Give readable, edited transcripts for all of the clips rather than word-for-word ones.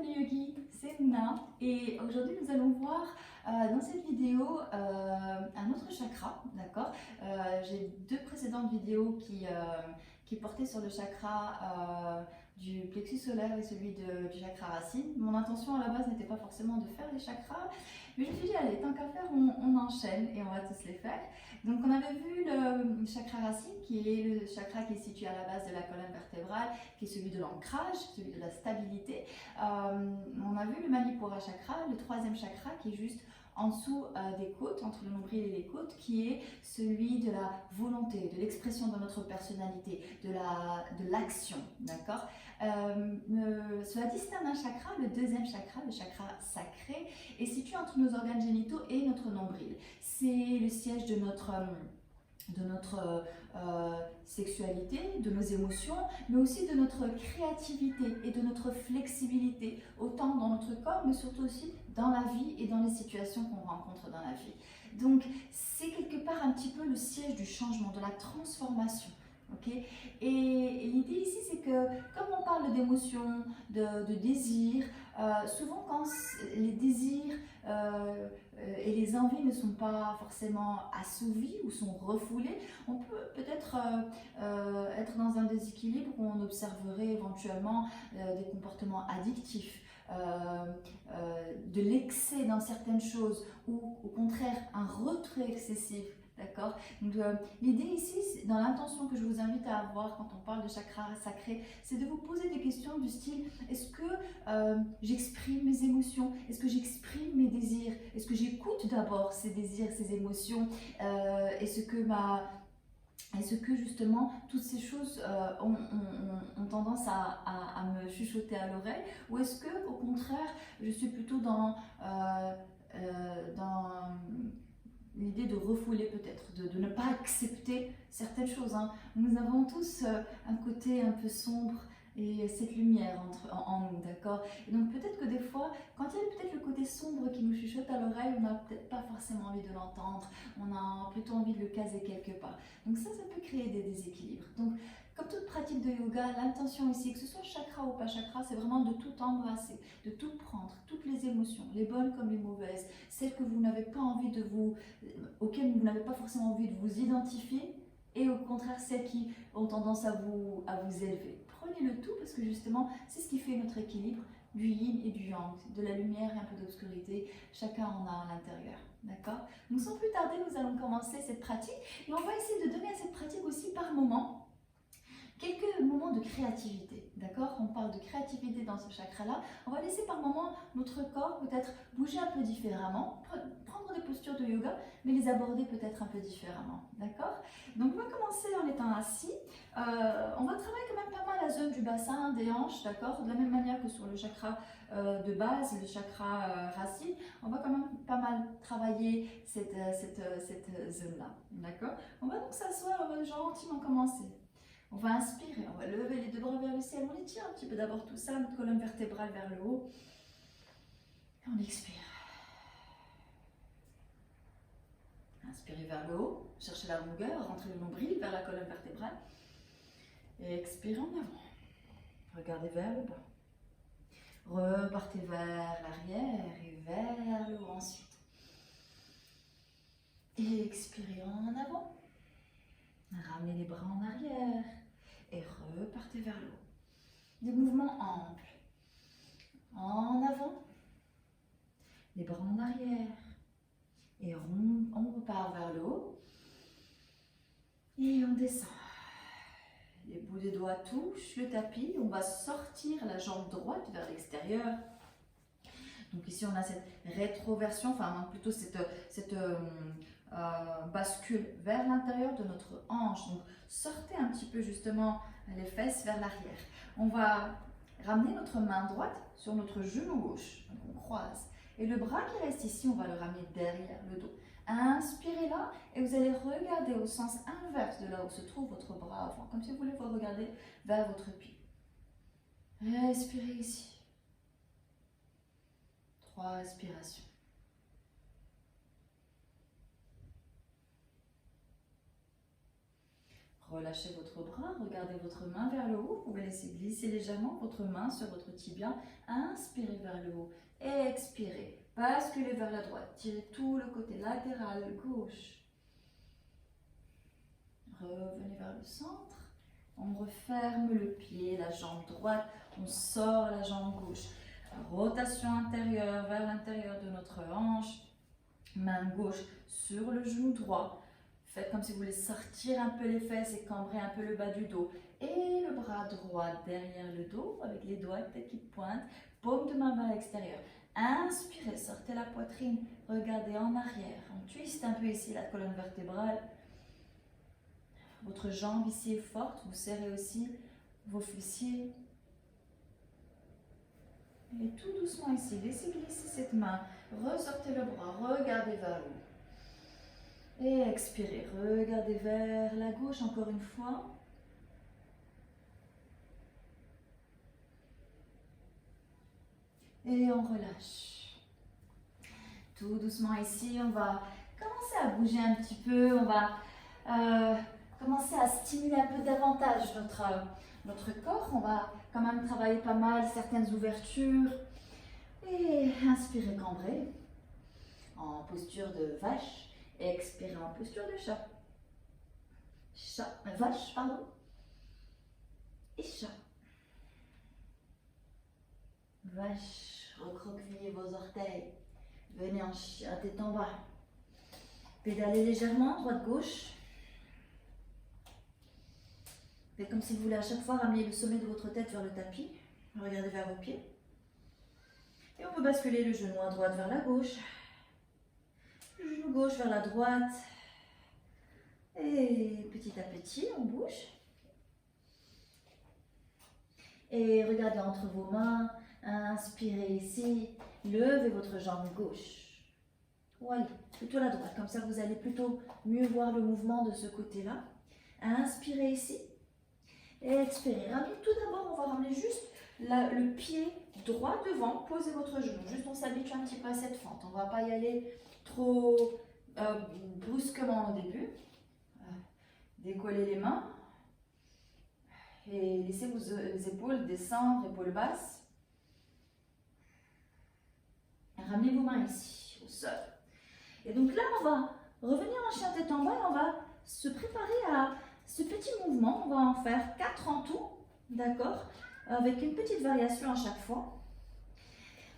Bienvenue Yogi, c'est Nina et aujourd'hui nous allons voir dans cette vidéo un autre chakra, d'accord. J'ai deux précédentes vidéos qui portaient sur le chakra du plexus solaire et celui du chakra racine. Mon intention à la base n'était pas forcément de faire les chakras, mais je me suis dit allez, tant qu'à faire, on enchaîne et on va tous les faire. Donc on avait vu le chakra racine qui est le chakra qui est situé à la base de la colonne vertébrale, qui est celui de l'ancrage, celui de la stabilité. On a vu le Manipura chakra, le troisième chakra qui est juste en dessous des côtes, entre le nombril et les côtes, qui est celui de la volonté, de l'expression de notre personnalité, de l'action, d'accord. Cela distingue un chakra, le deuxième chakra, le chakra sacré, est situé entre nos organes génitaux et notre nombril. C'est le siège de notre sexualité, de nos émotions, mais aussi de notre créativité et de notre flexibilité, autant dans notre corps, mais surtout aussi dans la vie et dans les situations qu'on rencontre dans la vie. Donc, c'est quelque part un petit peu le siège du changement, de la transformation. Okay. Et l'idée ici, c'est que comme on parle d'émotions, de désirs, souvent quand les désirs et les envies ne sont pas forcément assouvis ou sont refoulés, on peut peut-être être dans un déséquilibre où on observerait éventuellement des comportements addictifs, de l'excès dans certaines choses ou au contraire un retrait excessif. D'accord. Donc l'idée ici, dans l'intention que je vous invite à avoir quand on parle de chakra sacré, c'est de vous poser des questions du style est-ce que j'exprime mes émotions? Est-ce que j'exprime mes désirs? Est-ce que j'écoute d'abord ces désirs, ces émotions? Est-ce que justement toutes ces choses ont tendance à me chuchoter à l'oreille, ou est-ce que au contraire je suis plutôt dans l'idée de refouler peut-être, de ne pas accepter certaines choses, hein. Nous avons tous un côté un peu sombre et cette lumière en nous, d'accord. Et donc peut-être que des fois, quand il y a peut-être le côté sombre qui nous chuchote à l'oreille, on n'a peut-être pas forcément envie de l'entendre, on a plutôt envie de le caser quelque part. Donc ça peut créer des déséquilibres. Donc comme toute pratique de yoga, l'intention ici, que ce soit chakra ou pas chakra, c'est vraiment de tout embrasser, de tout prendre, toutes les émotions, les bonnes comme les mauvaises, celles que vous n'avez pas envie auxquelles vous n'avez pas forcément envie de vous identifier, et au contraire celles qui ont tendance à vous élever. Prenez le tout parce que justement, c'est ce qui fait notre équilibre du yin et du yang, de la lumière et un peu d'obscurité, chacun en a à l'intérieur. D'accord. Donc sans plus tarder, nous allons commencer cette pratique et on va essayer de donner à cette pratique aussi par moment quelques moments de créativité, d'accord. On parle de créativité dans ce chakra-là. On va laisser par moment notre corps peut-être bouger un peu différemment, prendre des postures de yoga, mais les aborder peut-être un peu différemment, d'accord. Donc on va commencer en étant assis. On va travailler quand même pas mal la zone du bassin, des hanches, d'accord. De la même manière que sur le chakra de base, le chakra racine, on va quand même pas mal travailler cette zone-là, d'accord. On va donc s'asseoir, on va gentiment commencer. On va inspirer, on va lever les deux bras vers le ciel, on étire un petit peu d'abord tout ça, notre colonne vertébrale vers le haut. Et on expire. Inspirez vers le haut, cherchez la longueur, rentrez le nombril vers la colonne vertébrale. Et expirez en avant. Regardez vers le bas. Repartez vers l'arrière et vers le haut ensuite. Et expirez en avant. Ramenez les bras en arrière et repartez vers le haut. Des mouvements amples. En avant, les bras en arrière. Et on repart vers le haut. Et on descend. Les bouts des doigts touchent le tapis. On va sortir la jambe droite vers l'extérieur. Donc ici on a cette rétroversion, enfin plutôt cette bascule vers l'intérieur de notre hanche. Donc sortez un petit peu justement les fesses vers l'arrière. On va ramener notre main droite sur notre genou gauche. Donc on croise. Et le bras qui reste ici, on va le ramener derrière le dos. Inspirez là et vous allez regarder au sens inverse de là où se trouve votre bras avant, comme si vous voulez vous regarder vers votre pied. Respirez ici. 3 respirations. Relâchez votre bras, regardez votre main vers le haut. Vous pouvez laisser glisser légèrement votre main sur votre tibia. Inspirez vers le haut. Expirez. Basculez vers la droite. Tirez tout le côté latéral, gauche. Revenez vers le centre. On referme le pied, la jambe droite. On sort la jambe gauche. Rotation intérieure vers l'intérieur de notre hanche. Main gauche sur le genou droit. Faites comme si vous voulez sortir un peu les fesses et cambrer un peu le bas du dos. Et le bras droit derrière le dos avec les doigts peut-être qui pointent. Paume de main vers l'extérieur. Inspirez, sortez la poitrine. Regardez en arrière. On twiste un peu ici la colonne vertébrale. Votre jambe ici est forte. Vous serrez aussi vos fessiers. Et tout doucement ici, laissez glisser cette main. Ressortez le bras. Regardez vers le haut. Et expirez, regardez vers la gauche encore une fois. Et on relâche. Tout doucement ici, on va commencer à bouger un petit peu. On va commencer à stimuler un peu davantage notre corps. On va quand même travailler pas mal certaines ouvertures. Et inspirez, cambrez. En posture de vache. Expirez en posture de chat. Vache, pardon. Et chat. Vache, recroquevillez vos orteils. Venez en chien tête en bas. Pédalez légèrement, droite-gauche. Faites comme si vous voulez à chaque fois ramener le sommet de votre tête vers le tapis. Regardez vers vos pieds. Et on peut basculer le genou à droite vers la gauche. Le genou gauche vers la droite. Et petit à petit, on bouge. Et regardez entre vos mains. Inspirez ici. Levez votre jambe gauche. Voilà, plutôt la droite. Comme ça, vous allez plutôt mieux voir le mouvement de ce côté-là. Inspirez ici. Et expirez. Ramenez. Tout d'abord, on va ramener juste le pied droit devant. Posez votre genou. Juste, on s'habitue un petit peu à cette fente. On ne va pas y aller trop brusquement au début. Décollez les mains et laissez vos épaules descendre, épaules basses. Ramenez vos mains ici, au sol. Et donc là, on va revenir en chien tête en bas et on va se préparer à ce petit mouvement. On va en faire 4 en tout, d'accord? Avec une petite variation à chaque fois.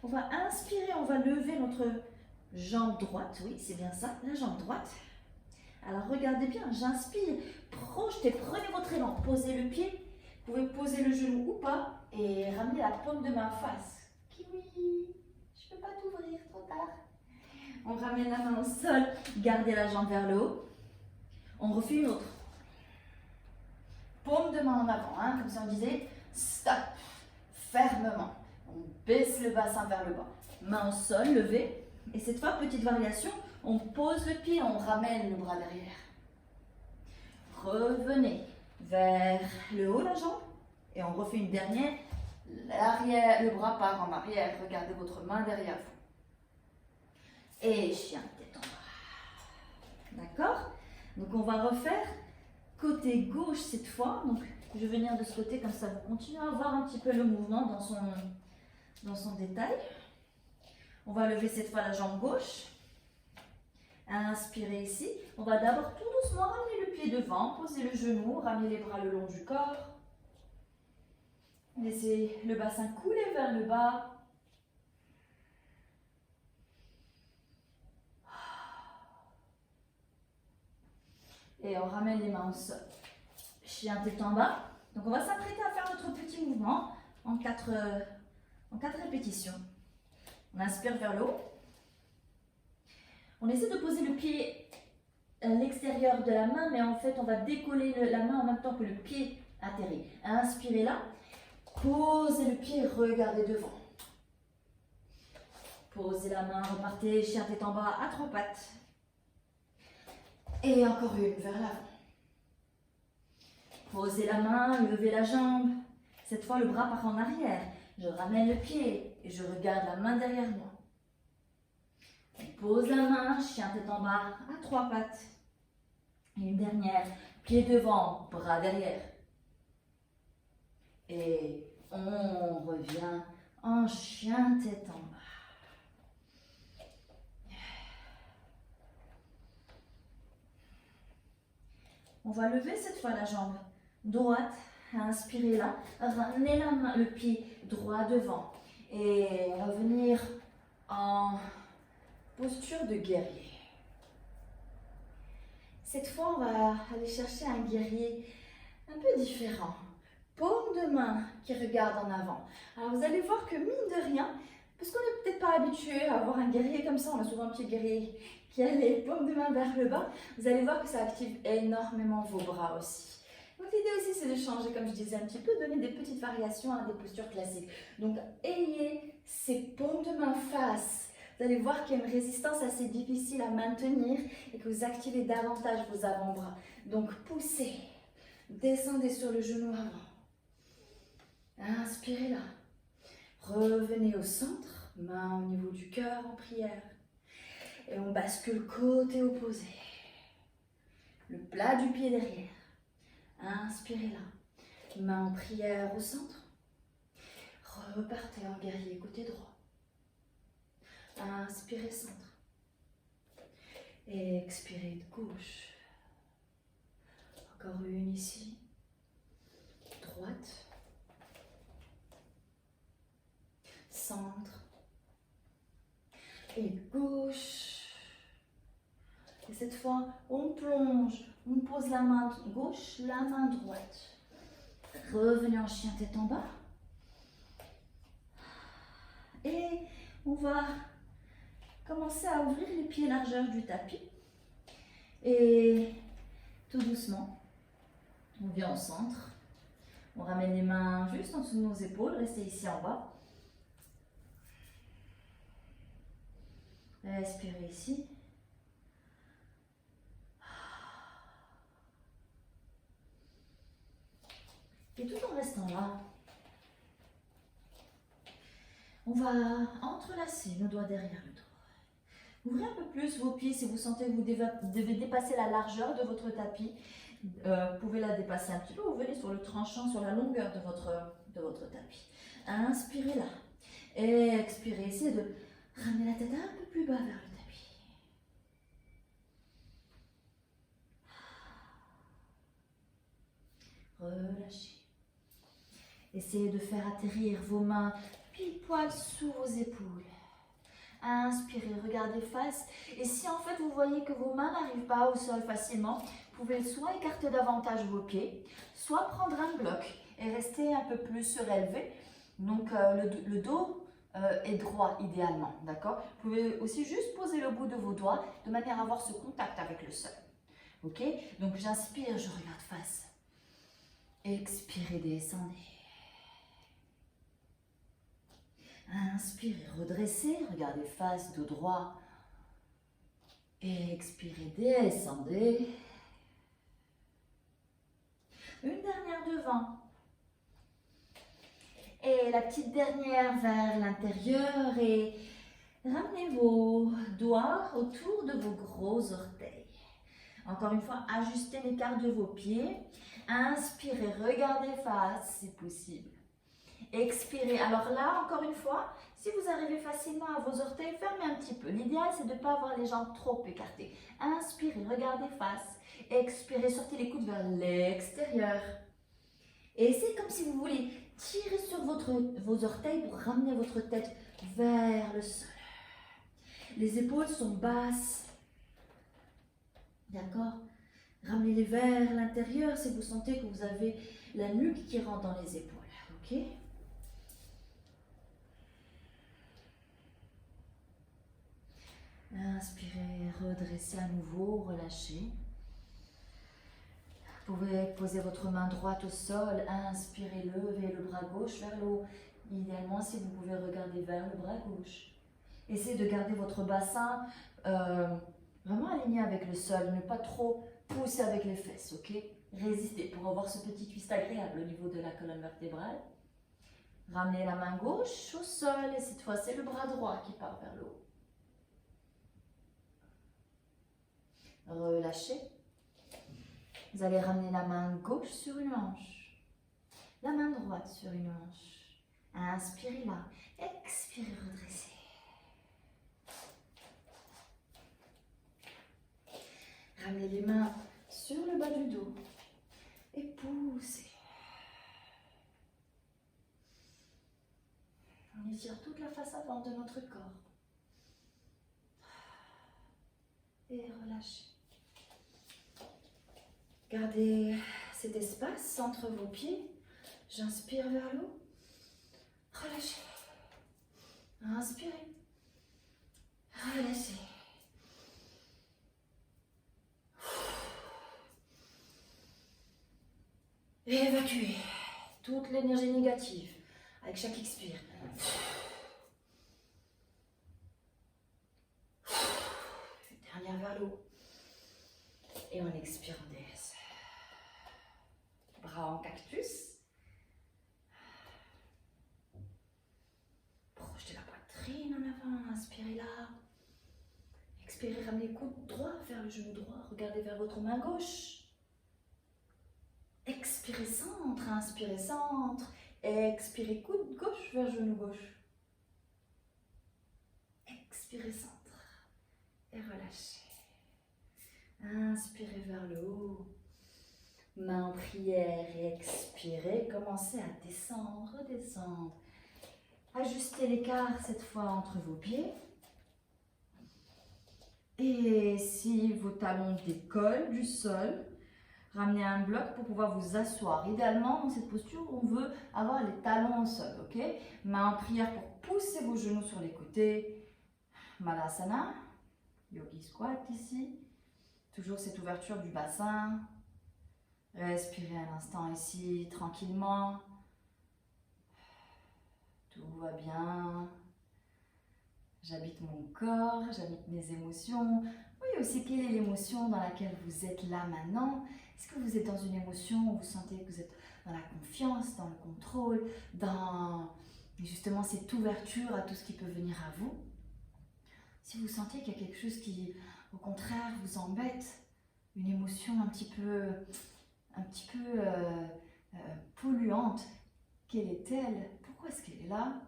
On va inspirer, on va lever notre jambe droite, oui, c'est bien ça, la jambe droite. Alors regardez bien, j'inspire, projetez, prenez votre élan, posez le pied, vous pouvez poser le genou ou pas et ramener la paume de main face. Kiwi, je ne peux pas t'ouvrir, trop tard. On ramène la main au sol, gardez la jambe vers le haut. On refait une autre. Paume de main en avant, hein, comme si on disait stop, fermement. On baisse le bassin vers le bas. Main au sol, levée. Et cette fois, petite variation, on pose le pied, on ramène le bras derrière. Revenez vers le haut la jambe. Et on refait une dernière. L'arrière, le bras part en arrière. Regardez votre main derrière vous. Et chien tête en bas. D'accord? Donc on va refaire côté gauche cette fois. Donc je vais venir de ce côté, comme ça vous continuez à voir un petit peu le mouvement dans son détail. On va lever cette fois la jambe gauche. Inspirez ici. On va d'abord tout doucement ramener le pied devant, poser le genou, ramener les bras le long du corps. Laissez le bassin couler vers le bas. Et on ramène les mains au sol. Chien tête en bas. Donc on va s'apprêter à faire notre petit mouvement en 4 répétitions. On inspire vers le haut. On essaie de poser le pied à l'extérieur de la main, mais en fait, on va décoller la main en même temps que le pied atterrit. Inspirez là. Posez le pied, regardez devant. Posez la main, repartez, chien tête en bas à 3 pattes. Et encore une vers l'avant. Posez la main, levez la jambe. Cette fois, le bras part en arrière. Je ramène le pied et je regarde la main derrière moi. On pose la main, chien tête en bas, à 3 pattes. Et une dernière. Pied devant, bras derrière. Et on revient en chien tête en bas. On va lever cette fois la jambe droite, inspirez là, ramenez la main, le pied droit devant et revenir en posture de guerrier. Cette fois, on va aller chercher un guerrier un peu différent. Paume de main qui regarde en avant. Alors vous allez voir que mine de rien, parce qu'on n'est peut-être pas habitué à avoir un guerrier comme ça, on a souvent un petit guerrier qui a les paumes de main vers le bas, vous allez voir que ça active énormément vos bras aussi. Donc l'idée aussi c'est de changer, comme je disais un petit peu, donner des petites variations à des postures classiques. Donc ayez ces paumes de main face. Vous allez voir qu'il y a une résistance assez difficile à maintenir et que vous activez davantage vos avant-bras. Donc poussez, descendez sur le genou avant. Inspirez là. Revenez au centre, main au niveau du cœur en prière. Et on bascule côté opposé. Le plat du pied derrière. Inspirez là. Main en prière au centre. Repartez en guerrier côté droit. Inspirez centre. Et expirez de gauche. Encore une ici. Droite. Centre. Et gauche. Et cette fois, on plonge, on pose la main gauche, la main droite. Revenez en chien tête en bas. Et on va commencer à ouvrir les pieds largeur du tapis. Et tout doucement, on vient au centre. On ramène les mains juste en dessous de nos épaules, restez ici en bas. Respirez ici. Et tout en restant là, on va entrelacer nos doigts derrière le dos. Ouvrez un peu plus vos pieds si vous sentez que vous devez dépasser la largeur de votre tapis. Vous pouvez la dépasser un petit peu, vous venez sur le tranchant, sur la longueur de votre tapis. Inspirez là. Et expirez, essayez de ramener la tête un peu plus bas vers le tapis. Relâchez. Essayez de faire atterrir vos mains pile poil sous vos épaules. Inspirez, regardez face. Et si en fait vous voyez que vos mains n'arrivent pas au sol facilement, vous pouvez soit écarter davantage vos pieds, soit prendre un bloc et rester un peu plus surélevé. Donc le dos est droit idéalement, d'accord? Vous pouvez aussi juste poser le bout de vos doigts de manière à avoir ce contact avec le sol. Ok? Donc j'inspire, je regarde face. Expirez, descendez. Inspirez, redressez, regardez face, dos droit. Expirez, descendez. Une dernière devant. Et la petite dernière vers l'intérieur et ramenez vos doigts autour de vos gros orteils. Encore une fois, ajustez l'écart de vos pieds. Inspirez, regardez face si possible. Expirez. Alors là, encore une fois, si vous arrivez facilement à vos orteils, fermez un petit peu. L'idéal, c'est de ne pas avoir les jambes trop écartées. Inspirez, regardez face. Expirez, sortez les coudes vers l'extérieur. Et c'est comme si vous voulez tirer sur vos orteils pour ramener votre tête vers le sol. Les épaules sont basses. D'accord? Ramenez-les vers l'intérieur si vous sentez que vous avez la nuque qui rentre dans les épaules. Ok? Inspirez, redressez à nouveau, relâchez. Vous pouvez poser votre main droite au sol, inspirez, levez le bras gauche vers le haut. Idéalement, si vous pouvez regarder vers le bras gauche. Essayez de garder votre bassin vraiment aligné avec le sol, ne pas trop pousser avec les fesses, ok? Résistez pour avoir ce petit twist agréable au niveau de la colonne vertébrale. Ramenez la main gauche au sol et cette fois, c'est le bras droit qui part vers le haut. Relâchez. Vous allez ramener la main gauche sur une hanche, la main droite sur une hanche. Inspirez là, expirez, redressez. Ramenez les mains sur le bas du dos et poussez. On étire toute la face avant de notre corps. Et relâchez. Gardez cet espace entre vos pieds. J'inspire vers le haut. Relâchez. Inspirez. Relâchez. Et évacuez toute l'énergie négative avec chaque expire. Dernière vers le haut. Et on expire, on délaisse. Bras en cactus. Projetez la poitrine en avant. Inspirez là. Expirez, ramenez le coude droit vers le genou droit. Regardez vers votre main gauche. Expirez centre, inspirez centre. Expirez coude gauche vers genou gauche. Expirez centre. Et relâchez. Inspirez vers le haut. Main en prière et expirez. Commencez à descendre, redescendre. Ajustez l'écart cette fois entre vos pieds. Et si vos talons décollent du sol, ramenez un bloc pour pouvoir vous asseoir. Idéalement, dans cette posture, on veut avoir les talons au sol, ok? Main en prière pour pousser vos genoux sur les côtés. Malasana, Yogi Squat ici. Toujours cette ouverture du bassin. Respirez un instant ici, tranquillement. Tout va bien. J'habite mon corps, j'habite mes émotions. Oui, aussi, quelle est l'émotion dans laquelle vous êtes là maintenant? Est-ce que vous êtes dans une émotion où vous sentez que vous êtes dans la confiance, dans le contrôle, dans justement cette ouverture à tout ce qui peut venir à vous? Si vous sentez qu'il y a quelque chose qui, au contraire, vous embête, une émotion un petit peu polluante, quelle est-elle? Pourquoi est-ce qu'elle est là?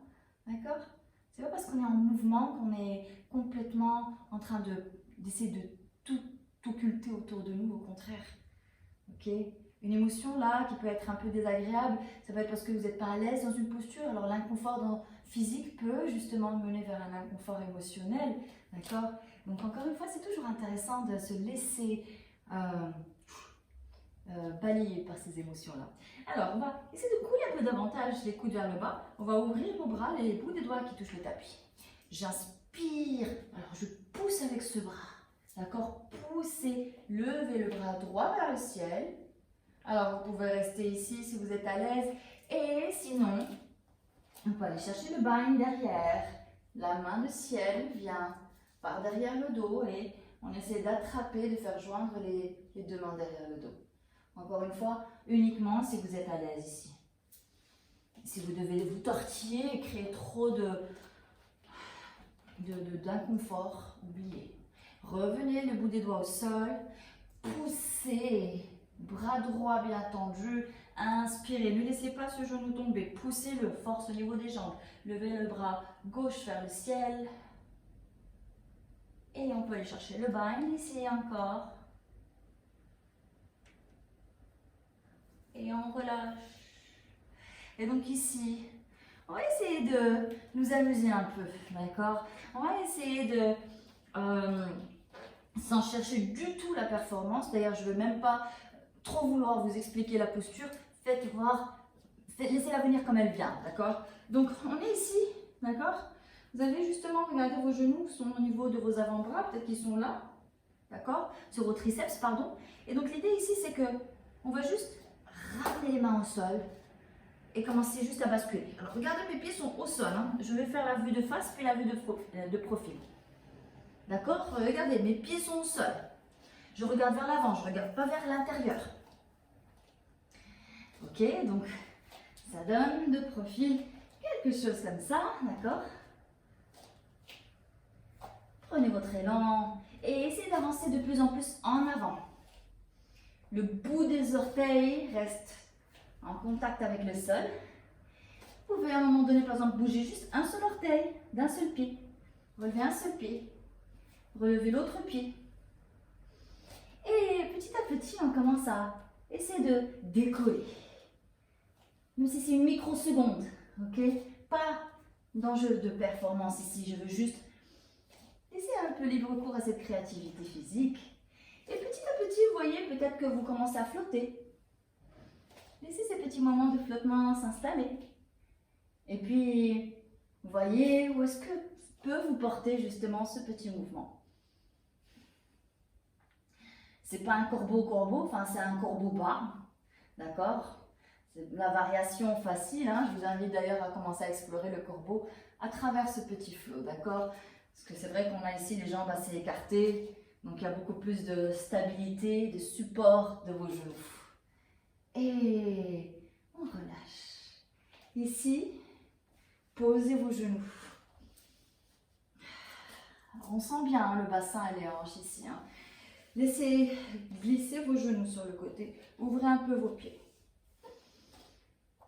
D'accord? C'est pas parce qu'on est en mouvement qu'on est complètement en train d'essayer de tout occulter autour de nous, au contraire. Ok? Une émotion là qui peut être un peu désagréable, ça peut être parce que vous n'êtes pas à l'aise dans une posture. Alors l'inconfort physique peut justement mener vers un inconfort émotionnel. D'accord? Donc encore une fois, c'est toujours intéressant de se laisser balayer par ces émotions-là. Alors, on va essayer de couler un peu davantage les coudes vers le bas. On va ouvrir nos bras, les bouts des doigts qui touchent le tapis. J'inspire. Alors, je pousse avec ce bras. D'accord? Poussez. Levez le bras droit vers le ciel. Alors, vous pouvez rester ici si vous êtes à l'aise. Et sinon, on peut aller chercher le bind derrière. La main de ciel vient par derrière le dos et on essaie d'attraper, de faire joindre les deux mains derrière le dos. Encore une fois, uniquement si vous êtes à l'aise ici. Si vous devez vous tortiller et créer trop d'inconfort, oubliez. Revenez le bout des doigts au sol, poussez, bras droit bien tendu, inspirez, ne laissez pas ce genou tomber, poussez-le, force au niveau des jambes, levez le bras gauche vers le ciel. Et on peut aller chercher le bind ici encore. Et on relâche. Et donc ici, on va essayer de nous amuser un peu, d'accord? On va essayer de, sans chercher du tout la performance, d'ailleurs je ne veux même pas trop vouloir vous expliquer la posture, faites voir, laissez-la venir comme elle vient, d'accord? Donc on est ici, d'accord? Vous avez justement, regardez vos genoux sont au niveau de vos avant-bras, peut-être qu'ils sont là, d'accord? Sur vos triceps, pardon. Et donc l'idée ici, c'est que on va juste ramener les mains au sol et commencer juste à basculer. Alors regardez, mes pieds sont au sol, hein. Je vais faire la vue de face puis la vue de profil. D'accord? Regardez, mes pieds sont au sol. Je regarde vers l'avant, je ne regarde pas vers l'intérieur. Ok, donc ça donne de profil quelque chose comme ça, d'accord? Prenez votre élan et essayez d'avancer de plus en plus en avant. le bout des orteils reste en contact avec le sol. Vous pouvez à un moment donné, par exemple, bouger juste un seul orteil d'un seul pied. Relevez un seul pied. Relevez l'autre pied. Et petit à petit, on commence à essayer de décoller. Même si c'est une microseconde, ok? Pas d'enjeu de performance ici, je veux juste laisser un peu libre cours à cette créativité physique. Et petit à petit, vous voyez, peut-être que vous commencez à flotter. Laissez ces petits moments de flottement s'installer. Et puis, vous voyez où est-ce que peut vous porter justement ce petit mouvement. C'est pas un corbeau-corbeau, enfin c'est un corbeau-bas, d'accord? C'est la variation facile, hein. Je vous invite d'ailleurs à commencer à explorer le corbeau à travers ce petit flot, d'accord? Parce que c'est vrai qu'on a ici les jambes assez écartées, donc il y a beaucoup plus de stabilité, de support de vos genoux. Et on relâche. Ici, posez vos genoux. Alors, on sent bien hein, le bassin et les hanches ici. Hein. Laissez glisser vos genoux sur le côté. Ouvrez un peu vos pieds.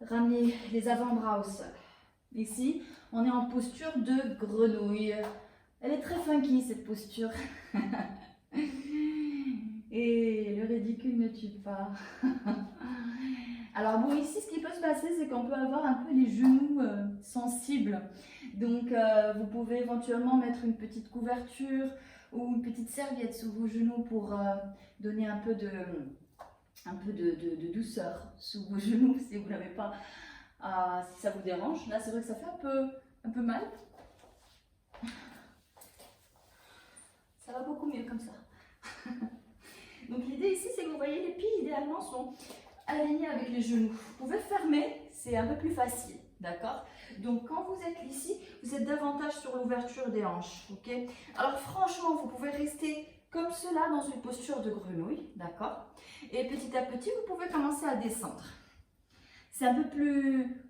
Ramenez les avant-bras au sol. Ici, on est en posture de grenouille. Elle est très funky cette posture. Et le ridicule ne tue pas. Alors bon, ici, ce qui peut se passer, c'est qu'on peut avoir un peu les genoux sensibles. Donc, vous pouvez éventuellement mettre une petite couverture ou une petite serviette sous vos genoux pour donner un peu de douceur sous vos genoux si vous n'avez pas, si ça vous dérange. Là, c'est vrai que ça fait un peu mal. Ça va beaucoup mieux comme ça. Donc l'idée ici, c'est que vous voyez, les pieds idéalement sont alignés avec les genoux. Vous pouvez fermer, c'est un peu plus facile, d'accord? Donc quand vous êtes ici, vous êtes davantage sur l'ouverture des hanches, ok? Alors franchement, vous pouvez rester comme cela dans une posture de grenouille, d'accord? Et petit à petit, vous pouvez commencer à descendre. C'est un peu plus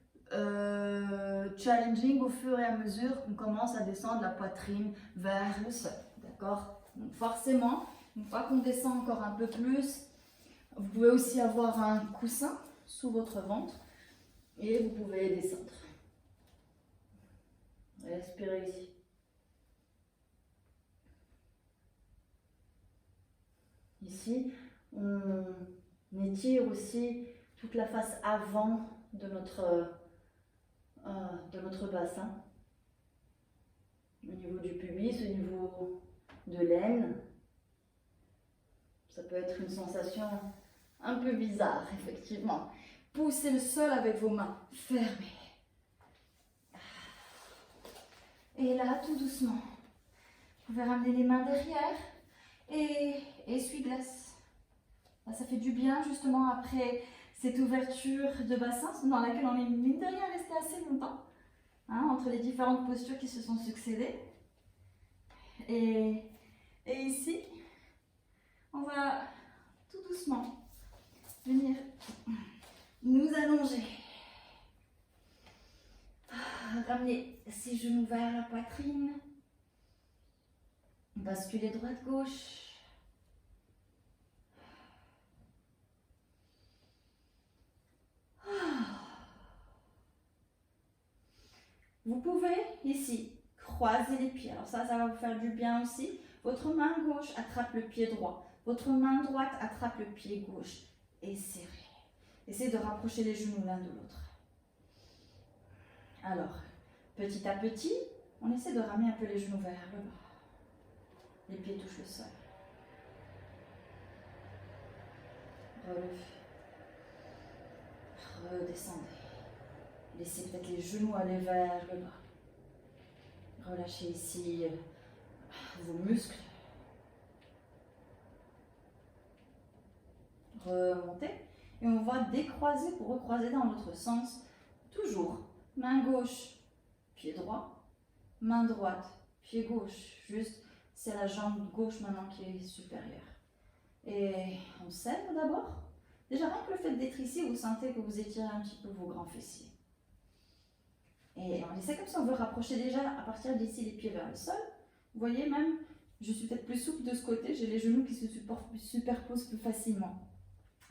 challenging au fur et à mesure qu'on commence à descendre la poitrine vers le sol, d'accord? Donc forcément, une fois qu'on descend encore un peu plus, vous pouvez aussi avoir un coussin sous votre ventre et vous pouvez descendre. Respirez ici. Ici, on étire aussi toute la face avant de notre bassin. Au niveau du pubis, au niveau de l'aine. Ça peut être une sensation un peu bizarre, effectivement. Poussez le sol avec vos mains fermées. Et là, tout doucement, vous pouvez ramener les mains derrière et essuie-glace. Ça fait du bien, justement, après cette ouverture de bassin dans laquelle on est, mine de rien, resté assez longtemps, hein, entre les différentes postures qui se sont succédées. Et ici, on va tout doucement venir nous allonger. Ramener ses genoux vers la poitrine. Basculer droite-gauche. Vous pouvez ici croiser les pieds. Alors ça va vous faire du bien aussi. Votre main gauche attrape le pied droit. Votre main droite attrape le pied gauche et serrez. Essayez de rapprocher les genoux l'un de l'autre. Alors, petit à petit, on essaie de ramener un peu les genoux vers le bas. Les pieds touchent le sol. Relevez. Redescendez. Laissez peut-être les genoux aller vers le bas. Relâchez ici vos muscles. Remontez. Et on va décroiser pour recroiser dans l'autre sens. Toujours main gauche, pied droit. Main droite, pied gauche. Juste, c'est la jambe gauche maintenant qui est supérieure. Et on serre d'abord. Déjà, rien que le fait d'être ici, vous sentez que vous étirez un petit peu vos grands fessiers. Et on essaie comme ça, on veut rapprocher déjà à partir d'ici les pieds vers le sol. Vous voyez même, je suis peut-être plus souple de ce côté, j'ai les genoux qui se superposent plus facilement.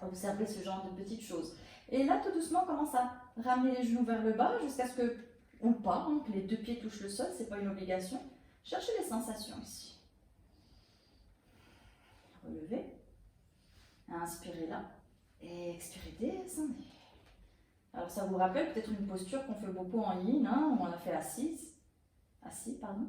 Observez ce genre de petites choses. Et là, tout doucement, on commence à ramener les genoux vers le bas jusqu'à ce qu'on part, hein, que les deux pieds touchent le sol, ce n'est pas une obligation. Cherchez les sensations ici. Relevez. Inspirez là. Et expirez, descendez. Alors ça vous rappelle peut-être une posture qu'on fait beaucoup en yin, hein, où on la fait assise. Assis, pardon.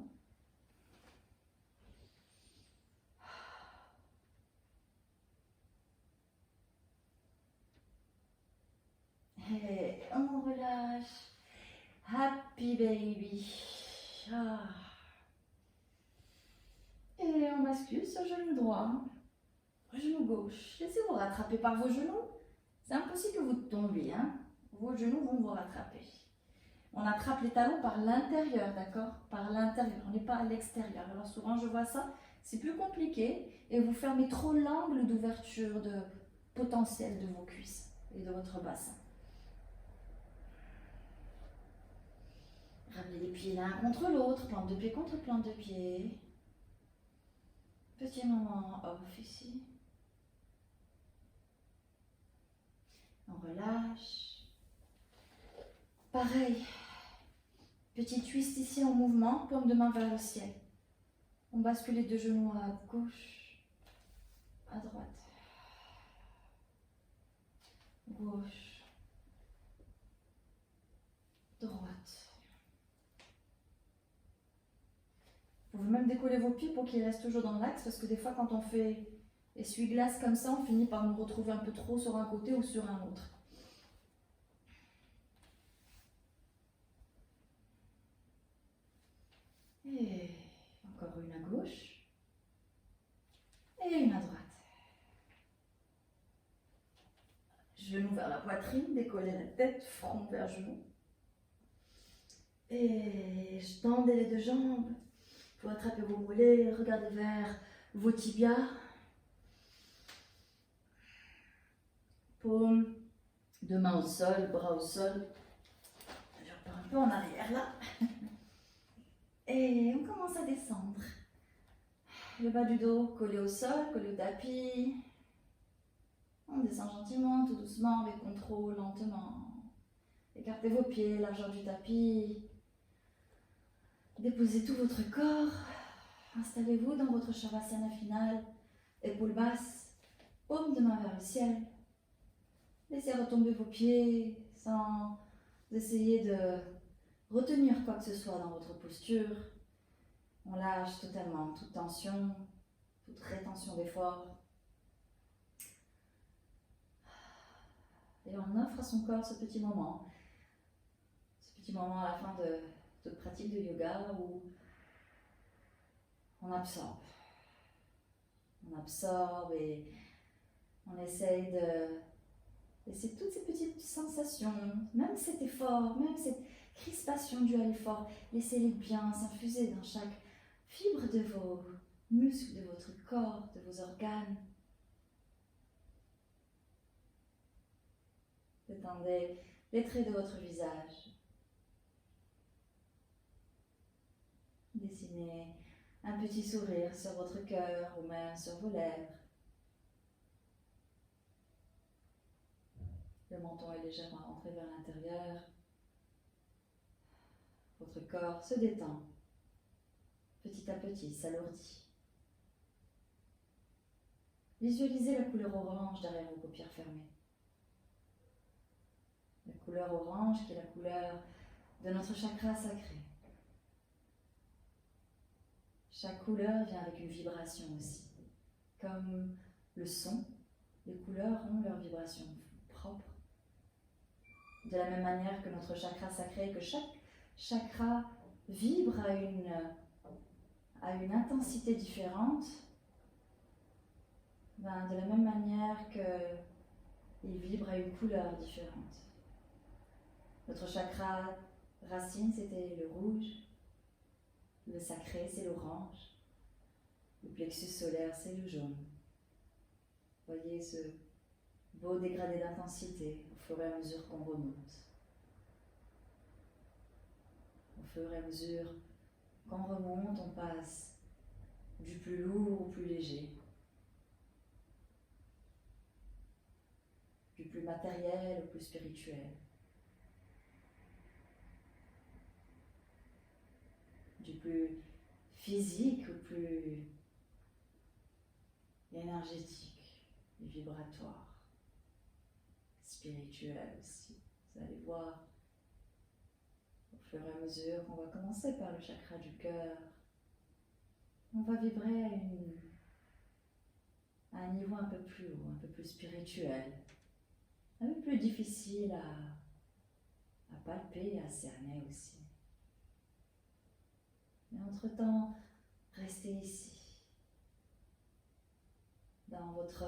Et on relâche. Happy baby. Ah. Et on bascule sur genou droit. Genou gauche. Laissez-vous rattraper par vos genoux. C'est impossible que vous tombiez. Hein. Vos genoux vont vous rattraper. On attrape les talons par l'intérieur, d'accord? Par l'intérieur. On n'est pas à l'extérieur. Alors souvent, je vois ça. C'est plus compliqué. Et vous fermez trop l'angle d'ouverture de potentiel de vos cuisses et de votre bassin. Ramenez les pieds l'un contre l'autre. Plante de pied contre plante de pied. Petit moment off ici. On relâche. Pareil. Petit twist ici en mouvement, paume de main vers le ciel. On bascule les deux genoux à gauche, à droite. Gauche. Droite. Vous pouvez même décoller vos pieds pour qu'ils restent toujours dans l'axe, parce que des fois quand on fait essuie-glace comme ça, on finit par nous retrouver un peu trop sur un côté ou sur un autre. Et encore une à gauche. Et une à droite. Genou vers la poitrine, décollez la tête, front vers genou. Et tendez les deux jambes. Vous attrapez vos mollets, regardez vers vos tibias. Paume de main au sol, bras au sol. Je repars un peu en arrière là. Et on commence à descendre. Le bas du dos collé au sol, collé au tapis. On descend gentiment, tout doucement, avec contrôle, lentement. Écartez vos pieds, largeur du tapis. Déposez tout votre corps. Installez-vous dans votre Shavasana final. Épaules basses, paume de main vers le ciel. Laissez retomber vos pieds sans essayer de retenir quoi que ce soit dans votre posture. On lâche totalement toute tension, toute rétention d'effort. Et on offre à son corps ce petit moment à la fin de toute pratique de yoga où on absorbe. On absorbe et on essaye de laisser toutes ces petites sensations, même cet effort, même cette crispation due à l'effort, laissez-les bien s'infuser dans chaque fibre de vos muscles, de votre corps, de vos organes. Détendez les traits de votre visage. Dessinez un petit sourire sur votre cœur ou même sur vos lèvres. Le menton est légèrement rentré vers l'intérieur. Votre corps se détend. Petit à petit, s'alourdit. Visualisez la couleur orange derrière vos paupières fermées. La couleur orange qui est la couleur de notre chakra sacré. Chaque couleur vient avec une vibration aussi. Comme le son, les couleurs ont leur vibration propre. De la même manière que notre chakra sacré, que chaque chakra vibre à une intensité différente, de la même manière qu'il vibre à une couleur différente. Notre chakra racine, c'était le rouge. Le sacré, c'est l'orange. Le plexus solaire, c'est le jaune. Voyez ce beau dégradé d'intensité au fur et à mesure qu'on remonte. Au fur et à mesure qu'on remonte, on passe du plus lourd au plus léger. plus matériel au plus spirituel, du plus physique au plus énergétique, et vibratoire, spirituel aussi. Vous allez voir au fur et à mesure qu'on va commencer par le chakra du cœur, on va vibrer à un niveau un peu plus haut, un peu plus spirituel, un peu plus difficile à palper et à cerner aussi. Mais entre-temps, restez ici, dans votre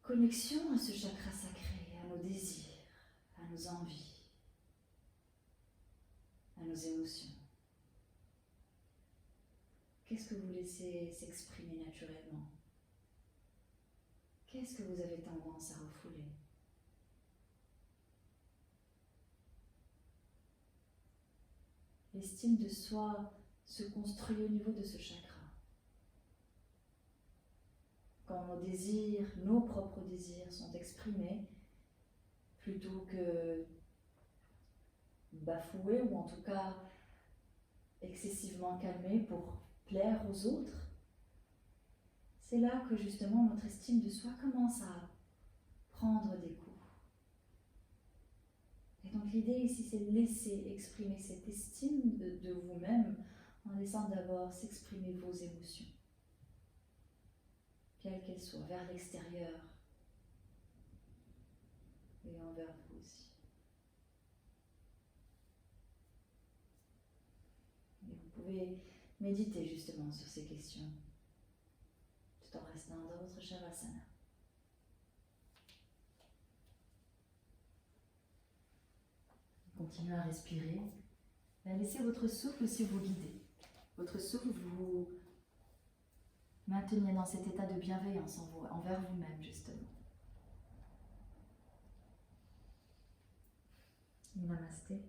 connexion à ce chakra sacré, à nos désirs, à nos envies, à nos émotions. Qu'est-ce que vous laissez s'exprimer naturellement? Qu'est-ce que vous avez tendance à refouler? L'estime de soi se construit au niveau de ce chakra. Quand nos désirs, nos propres désirs sont exprimés, plutôt que bafoués ou en tout cas excessivement calmés pour plaire aux autres, c'est là que justement notre estime de soi commence à prendre des coups. Et donc l'idée ici, c'est de laisser exprimer cette estime de vous-même en laissant d'abord s'exprimer vos émotions, quelles qu'elles soient, vers l'extérieur et envers vous aussi. Et vous pouvez méditer justement sur ces questions tout en restant dans votre Shavasana. Continuez à respirer et à laisser votre souffle aussi vous guider. Votre souffle vous maintenir dans cet état de bienveillance envers vous-même justement. Namasté.